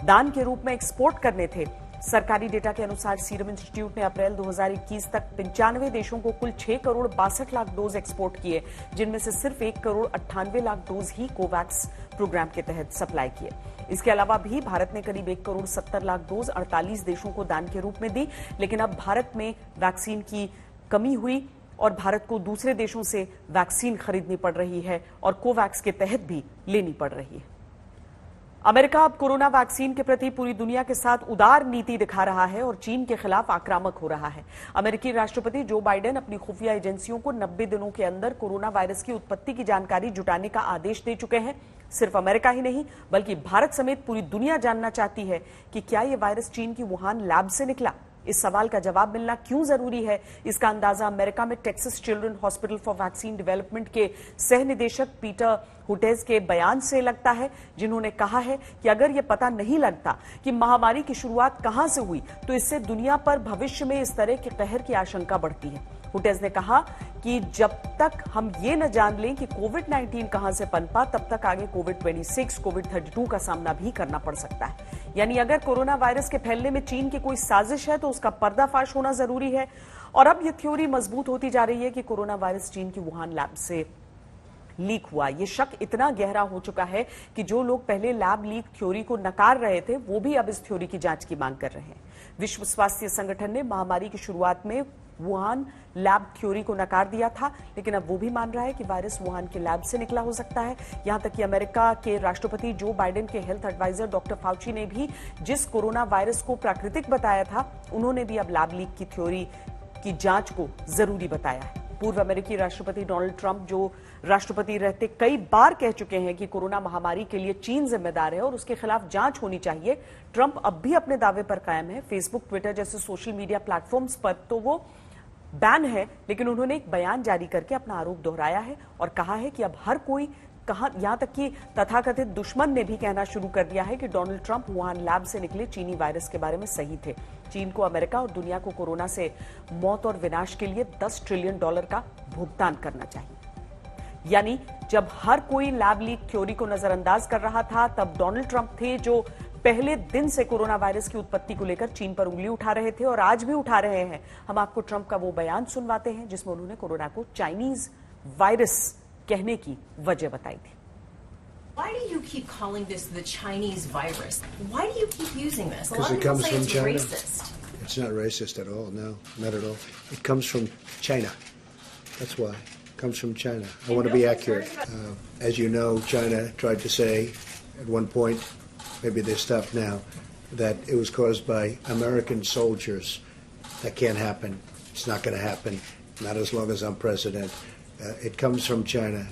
दान के रूप में एक्सपोर्ट करने थे। सरकारी डेटा के अनुसार सीरम इंस्टीट्यूट ने अप्रैल 2021 तक 95 देशों को कुल 6 करोड़ 62 लाख डोज एक्सपोर्ट किए, जिनमें से सिर्फ 1 करोड़ 98 लाख डोज ही कोवैक्स प्रोग्राम के तहत सप्लाई किए। इसके अलावा भी भारत ने करीब 1 करोड़ 70 लाख डोज 48 देशों को दान के रूप में दी, लेकिन अब भारत में वैक्सीन की कमी हुई और भारत को दूसरे देशों से वैक्सीन खरीदनी पड़ रही है और कोवैक्स के तहत भी लेनी पड़ रही है। अमेरिका अब कोरोना वैक्सीन के प्रति पूरी दुनिया के साथ उदार नीति दिखा रहा है और चीन के खिलाफ आक्रामक हो रहा है। अमेरिकी राष्ट्रपति जो बाइडेन अपनी खुफिया एजेंसियों को 90 दिनों के अंदर कोरोना वायरस की उत्पत्ति की जानकारी जुटाने का आदेश दे चुके हैं। सिर्फ अमेरिका ही नहीं बल्कि भारत समेत पूरी दुनिया जानना चाहती है कि क्या यह वायरस चीन की वुहान लैब से निकला। इस सवाल का जवाब मिलना क्यों जरूरी है, इसका अंदाजा अमेरिका में Texas children hospital for vaccine development के सह निदेशक पीटर हुटेज के बयान से लगता है, जिन्होंने कहा है कि अगर यह पता नहीं लगता कि महामारी की शुरुआत कहां से हुई तो इससे दुनिया पर भविष्य में इस तरह के कहर की आशंका बढ़ती है। हुटेज ने कहा कि जब तक हम ये न जान लें कि कोविड-19 कहां से पनपा, तब तक आगे कोविड-26, कोविड-32 का सामना भी करना पड़ सकता है। यानी अगर कोरोना वायरस के फैलने में चीन की कोई साजिश है तो उसका पर्दाफाश होना जरूरी है। और अब यह थ्योरी मजबूत होती जा रही है कि कोरोना वायरस चीन की वुहान लैब से लीक हुआ। यह शक इतना गहरा हो चुका है कि जो लोग पहले लैब लीक थ्योरी को नकार रहे थे वो भी अब इस थ्योरी की जांच की मांग कर रहे हैं। विश्व स्वास्थ्य संगठन ने महामारी की शुरुआत में वुहान लैब थ्योरी को नकार दिया था, लेकिन अब वो भी मान रहा है कि वायरस वुहान के लैब से निकला हो सकता है। यहां तक कि अमेरिका के राष्ट्रपति जो बाइडेन के हेल्थ एडवाइजर डॉक्टर फाउची ने भी जिस कोरोना वायरस को प्राकृतिक बताया था, उन्होंने भी अब लैब लीक की थ्योरी की जांच को जरूरी बताया है। पूर्व अमेरिकी राष्ट्रपति डोनाल्ड ट्रंप, जो राष्ट्रपति रहते कई बार कह चुके हैं कि कोरोना महामारी के लिए चीन जिम्मेदार है और उसके खिलाफ जांच होनी चाहिए, ट्रंप अब भी अपने दावे पर कायम है। फेसबुक, ट्विटर जैसे सोशल मीडिया प्लेटफॉर्म्स पर तो वो बैन है, लेकिन उन्होंने एक बयान जारी करके अपना आरोप दोहराया है और कहा है कि अब हर कोई यहां तक कि तथाकथित दुश्मन ने भी कहना शुरू कर दिया है कि डोनाल्ड ट्रंप वुहान लैब से निकले चीनी वायरस के बारे में सही थे। चीन को अमेरिका और दुनिया को कोरोना से मौत और विनाश के लिए $10 ट्रिलियन का भुगतान करना चाहिए। यानी जब हर कोई लैब लीक थ्योरी को नजरअंदाज कर रहा था, तब डोनाल्ड ट्रंप थे जो पहले दिन से कोरोना वायरस की उत्पत्ति को लेकर चीन पर उंगली उठा रहे थे और आज भी उठा रहे हैं। हम आपको ट्रंप का वो बयान सुनवाते हैं जिसमें उन्होंने कोरोना को चाइनीज वायरस कहने की वजह बताई थी। Why do you keep calling this the Chinese virus? Why do you keep using this? Because it comes from China. Racist. It's not racist at all. No, not at all. It comes from China. That's why. It comes from China. I want to be accurate. As you know, China tried to say at one point, maybe they stopped now, that it was caused by American soldiers. That can't happen. It's not going to happen. Not as long as I'm president. It comes from China.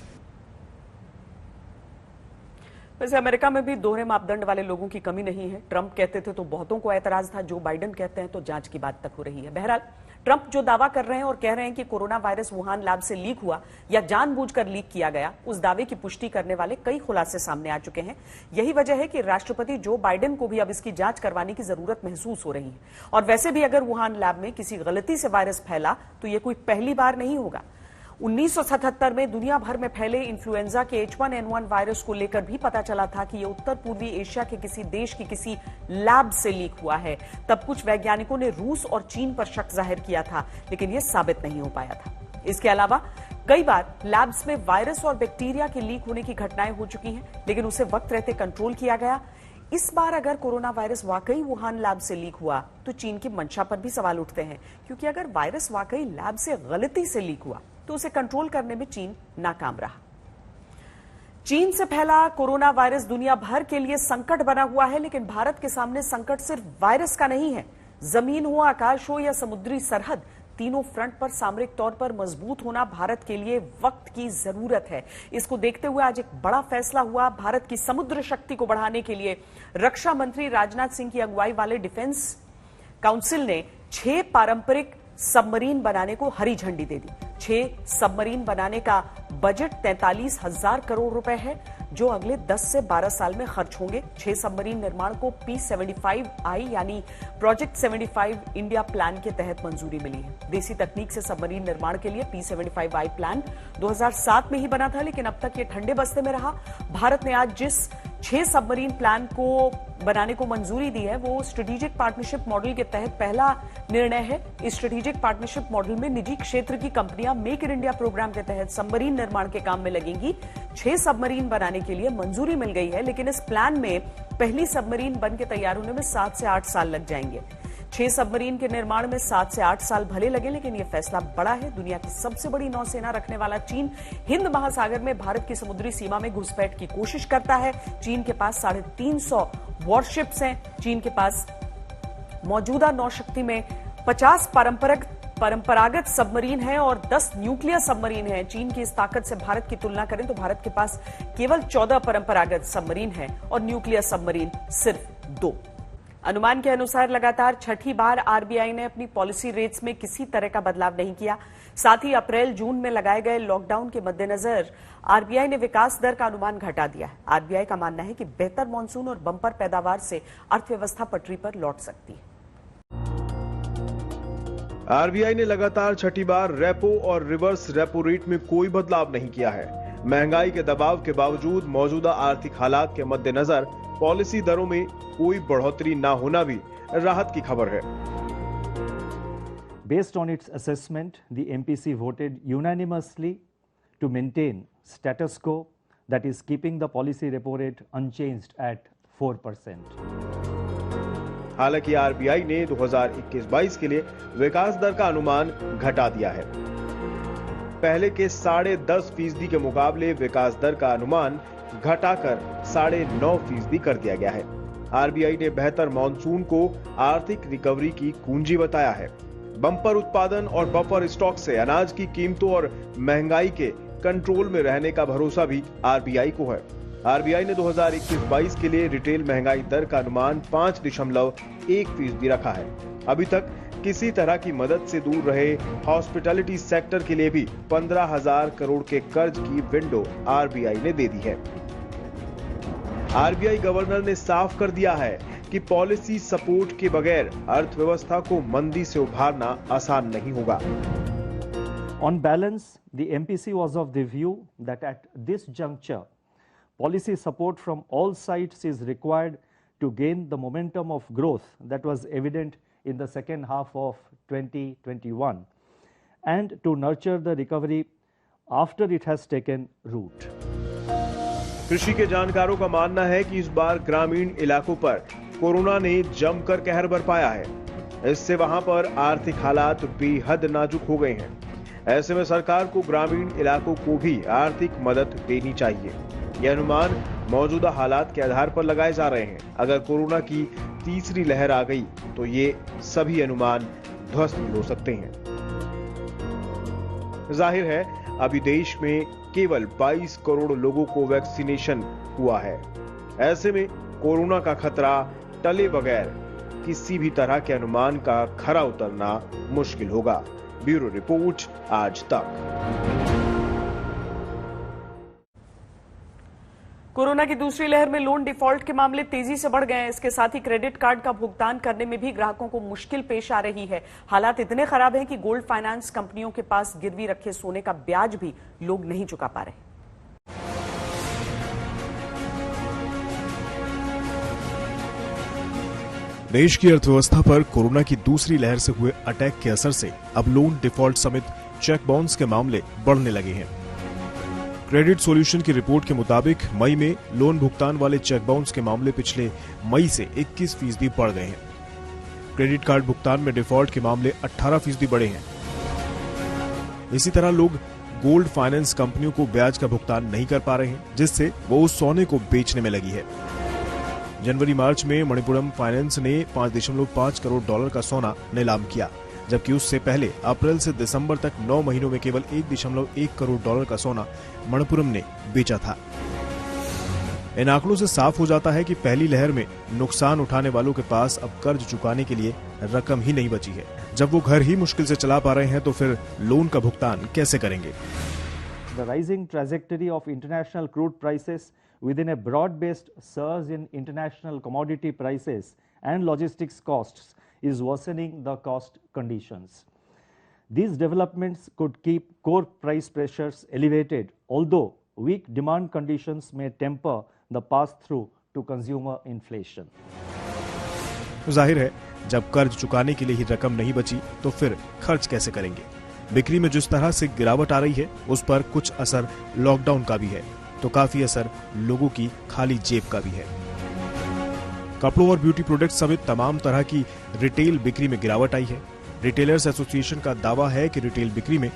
वैसे अमेरिका में भी दोहरे मापदंड वाले लोगों की कमी नहीं है। ट्रंप कहते थे तो बहुतों को ऐतराज था, जो बाइडेन कहते हैं तो जांच की बात तक हो रही है। बहरहाल ट्रंप जो दावा कर रहे हैं और कह रहे हैं कि कोरोना वायरस वुहान लैब से लीक हुआ या जानबूझकर लीक किया गया, उस दावे की पुष्टि करने वाले कई खुलासे सामने आ चुके हैं। यही वजह है कि राष्ट्रपति जो बाइडेन को भी अब इसकी जांच करवाने की जरूरत महसूस हो रही है। और वैसे भी अगर वुहान लैब में किसी गलती से वायरस फैला तो यह कोई पहली बार नहीं होगा। 1977 में दुनिया भर में फैले इन्फ्लुएंजा के H1N1 वायरस को लेकर भी पता चला था कि यह उत्तर पूर्वी एशिया के किसी देश की किसी लैब से लीक हुआ है। तब कुछ वैज्ञानिकों ने रूस और चीन पर शक जाहिर किया था, लेकिन यह साबित नहीं हो पाया था। इसके अलावा कई बार लैब्स में वायरस और बैक्टीरिया के लीक होने की घटनाएं हो चुकी हैं, लेकिन उसे वक्त रहते कंट्रोल किया गया। इस बार अगर कोरोना वायरस वाकई वुहान लैब से लीक हुआ तो चीन की मंशा पर भी सवाल उठते हैं, क्योंकि अगर वायरस वाकई लैब से गलती से लीक हुआ तो उसे कंट्रोल करने में चीन नाकाम रहा। चीन से फैला कोरोना वायरस दुनिया भर के लिए संकट बना हुआ है, लेकिन भारत के सामने संकट सिर्फ वायरस का नहीं है। जमीन हो, आकाश हो या समुद्री सरहद, तीनों फ्रंट पर सामरिक तौर पर मजबूत होना भारत के लिए वक्त की जरूरत है। इसको देखते हुए आज एक बड़ा फैसला हुआ। भारत की समुद्र शक्ति को बढ़ाने के लिए रक्षा मंत्री राजनाथ सिंह की अगुवाई वाले डिफेंस काउंसिल ने 6 पारंपरिक सबमरीन बनाने को हरी झंडी दे दी। 6 सबमरीन बनाने का बजट 43,000 करोड़ रुपए है, जो अगले 10 से 12 साल में खर्च होंगे। 6 सबमरीन निर्माण को P75I यानी प्रोजेक्ट 75 इंडिया प्लान के तहत मंजूरी मिली है। देसी तकनीक से सबमरीन निर्माण के लिए P75I प्लान 2007 में ही बना था, लेकिन अब तक ये ठंडे बस्ते में रहा। भारत ने आज जिस 6 सबमरीन प्लान को बनाने को मंजूरी दी है, वो स्ट्रेटेजिक पार्टनरशिप मॉडल के तहत पहला निर्णय है। इस स्ट्रेटेजिक पार्टनरशिप मॉडल में निजी क्षेत्र की कंपनियां मेक इन इंडिया प्रोग्राम के तहत सबमरीन निर्माण के काम में लगेंगी। 6 सबमरीन बनाने के लिए मंजूरी मिल गई है, लेकिन इस प्लान में पहली सबमरीन बन के तैयार होने में 7 से 8 साल लग जाएंगे। 6 सबमरीन के निर्माण में 7 से 8 साल भले लगे, लेकिन यह फैसला बड़ा है। दुनिया की सबसे बड़ी नौसेना रखने वाला चीन हिंद महासागर में भारत की समुद्री सीमा में घुसपैठ की कोशिश करता है। चीन के पास 350 वॉरशिप्स हैं। चीन के पास मौजूदा नौशक्ति में 50 परंपरागत सबमरीन है और 10 न्यूक्लियर सबमरीन है। चीन की इस ताकत से भारत की तुलना करें तो भारत के पास केवल 14 परंपरागत सबमरीन है और न्यूक्लियर सबमरीन सिर्फ 2। अनुमान के अनुसार लगातार छठी बार आरबीआई ने अपनी पॉलिसी रेट्स में किसी तरह का बदलाव नहीं किया। साथ ही अप्रैल जून में लगाए गए लॉकडाउन के मद्देनजर आरबीआई ने विकास दर का अनुमान घटा दिया है। आरबीआई का मानना है कि बेहतर मानसून और बंपर पैदावार से अर्थव्यवस्था पटरी पर लौट सकती है। आरबीआई ने लगातार छठी बार रेपो और रिवर्स रेपो रेट में कोई बदलाव नहीं किया है। महंगाई के दबाव के बावजूद मौजूदा आर्थिक हालात के मद्देनजर पॉलिसी दरों में कोई बढ़ोतरी न होना भी राहत की खबर है। Based on its assessment, the MPC voted unanimously to maintain status quo, that is keeping the policy repo rate unchanged at 4%. हालांकि आरबीआई ने 2021-22 के लिए विकास दर का अनुमान घटा दिया है। पहले के 10.5% के मुकाबले विकास दर का अनुमान घटाकर 9.5% कर दिया गया है। आरबीआई ने बेहतर मॉनसून को आर्थिक रिकवरी की कुंजी बताया है। बम्पर उत्पादन और बफर स्टॉक से अनाज की कीमतों और महंगाई के कंट्रोल में रहने का भरोसा भी आरबीआई को है। आरबीआई ने 2021-22 के लिए रिटेल महंगाई दर का अनुमान 5.1% रखा है। अभी तक किसी तरह की मदद से दूर रहे हॉस्पिटैलिटी सेक्टर के लिए भी 15,000 करोड़ के कर्ज की विंडो आरबीआई ने दे दी है। आरबीआई गवर्नर ने साफ कर दिया है कि पॉलिसी सपोर्ट के बगैर अर्थव्यवस्था को मंदी से उभारना आसान नहीं होगा। On balance, the MPC was of the view that at this juncture, policy support from all sides is required to gain the momentum of growth that was evident in the second half of 2021 and to nurture the recovery after it has taken root. कृषि के जानकारों का मानना है कि इस बार ग्रामीण इलाकों पर कोरोना ने जमकर कहर बरपाया है। इससे वहां पर आर्थिक हालात बेहद नाजुक हो गए हैं। ऐसे में सरकार को ग्रामीण इलाकों को भी आर्थिक मदद देनी चाहिए। यह अनुमान मौजूदा हालात के आधार पर लगाए जा रहे हैं। अगर कोरोना की तीसरी लहर आ गई तो ये सभी अनुमान ध्वस्त हो सकते हैं। जाहिर है अभी देश में केवल 22 करोड़ लोगों को वैक्सीनेशन हुआ है। ऐसे में कोरोना का खतरा टले बगैर किसी भी तरह के अनुमान का खरा उतरना मुश्किल होगा। ब्यूरो रिपोर्ट, आज तक। कोरोना की दूसरी लहर में लोन डिफॉल्ट के मामले तेजी से बढ़ गए हैं। इसके साथ ही क्रेडिट कार्ड का भुगतान करने में भी ग्राहकों को मुश्किल पेश आ रही है। हालात इतने खराब हैं कि गोल्ड फाइनेंस कंपनियों के पास गिरवी रखे सोने का ब्याज भी लोग नहीं चुका पा रहे। देश की अर्थव्यवस्था पर कोरोना की दूसरी लहर से हुए अटैक के असर से अब लोन डिफॉल्ट समेत चेक बाउंस के मामले बढ़ने लगे हैं। क्रेडिट सॉल्यूशन की रिपोर्ट के मुताबिक मई में लोन भुगतान वाले चेक बाउंस के मामले पिछले मई से 21% बढ़ गए हैं। क्रेडिट कार्ड भुगतान में डिफॉल्ट के मामले 18% बढ़े हैं। इसी तरह लोग गोल्ड फाइनेंस कंपनियों को ब्याज का भुगतान नहीं कर पा रहे हैं, जिससे वो उस सोने को बेचने में लगी है। जनवरी मार्च में मणिपुरम फाइनेंस ने $5.5 करोड़ का सोना नीलाम किया, जबकि उससे पहले अप्रैल से दिसंबर तक 9 महीनों में केवल $1.1 करोड़ का सोना मणिपुरम ने बेचा था। इन आंकड़ों से साफ हो जाता है कि पहली लहर में नुकसान उठाने वालों के पास अब कर्ज चुकाने के लिए रकम ही नहीं बची है। जब वो घर ही मुश्किल से चला पा रहे हैं तो फिर लोन का भुगतान कैसे करेंगे? The rising trajectory of international crude prices within a broad-based surge in international commodity prices and logistics costs is worsening the cost conditions. These developments could keep core price pressures elevated, although weak demand conditions may temper the pass-through to consumer inflation. जाहिर है, जब कर्ज चुकाने के लिए ही रकम नहीं बची तो फिर खर्च कैसे करेंगे? बिक्री में जिस तरह से गिरावट आ रही है, उस पर कुछ असर लॉकडाउन का भी है, तो काफी असर लोगों की खाली जेब का भी है। कपड़ों और ब्यूटी प्रोडक्ट्स समेत तमाम तरह की रिटेल बिक्री में गिरावट आई है। रिटेलर्स एसोसिएशन का दावा है कि रिटेल बिक्री में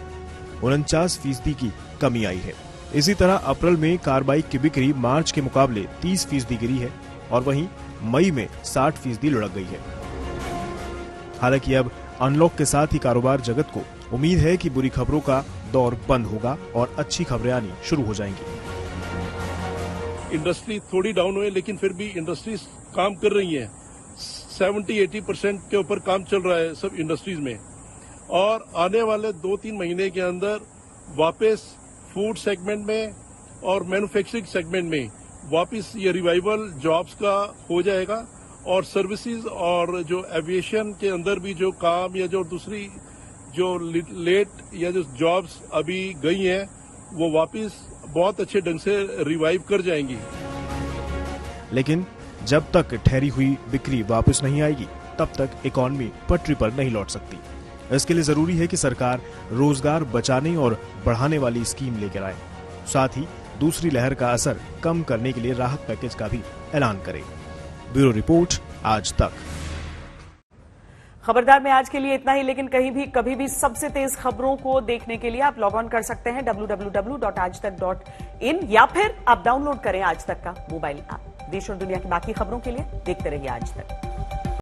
49% की कमी आई है। इसी तरह अप्रैल में कार बाइक की बिक्री मार्च के मुकाबले 30% गिरी है और वहीं मई में 60% लुढ़क गई है। हालांकि अब अनलॉक के साथ ही कारोबार जगत को उम्मीद है कि बुरी खबरों का दौर बंद होगा और अच्छी खबरें आनी शुरू हो जाएंगी। इंडस्ट्री थोड़ी डाउन हुई, लेकिन फिर भी इंडस्ट्रीज काम कर रही हैं। 70-80% के ऊपर काम चल रहा है सब इंडस्ट्रीज में, और आने वाले 2-3 महीने के अंदर वापस फूड सेगमेंट में और मैन्युफैक्चरिंग सेगमेंट में वापस ये रिवाइवल जॉब्स का हो जाएगा, और सर्विसेज और जो एविएशन के अंदर भी जो काम या जो दूसरी जो लेट या जो जॉब्स अभी गई हैं वो वापस बहुत अच्छे ढंग से रिवाइव कर जाएंगी। लेकिन जब तक ठहरी हुई बिक्री वापस नहीं आएगी, तब तक इकॉनमी पटरी पर नहीं लौट सकती। इसके लिए जरूरी है कि सरकार रोजगार बचाने और बढ़ाने वाली स्कीम लेकर आए, साथ ही दूसरी लहर का असर कम करने के लिए राहत पैकेज का भी ऐलान करे। ब्यूरो रिपोर्ट, आज तक। खबरदार में आज के लिए इतना ही, लेकिन कहीं भी कभी भी सबसे तेज खबरों को देखने के लिए आप लॉग ऑन कर सकते हैं www.aajtak.in, या फिर आप डाउनलोड करें आज तक का मोबाइल ऐप। देश और दुनिया की बाकी खबरों के लिए देखते रहिए आज तक।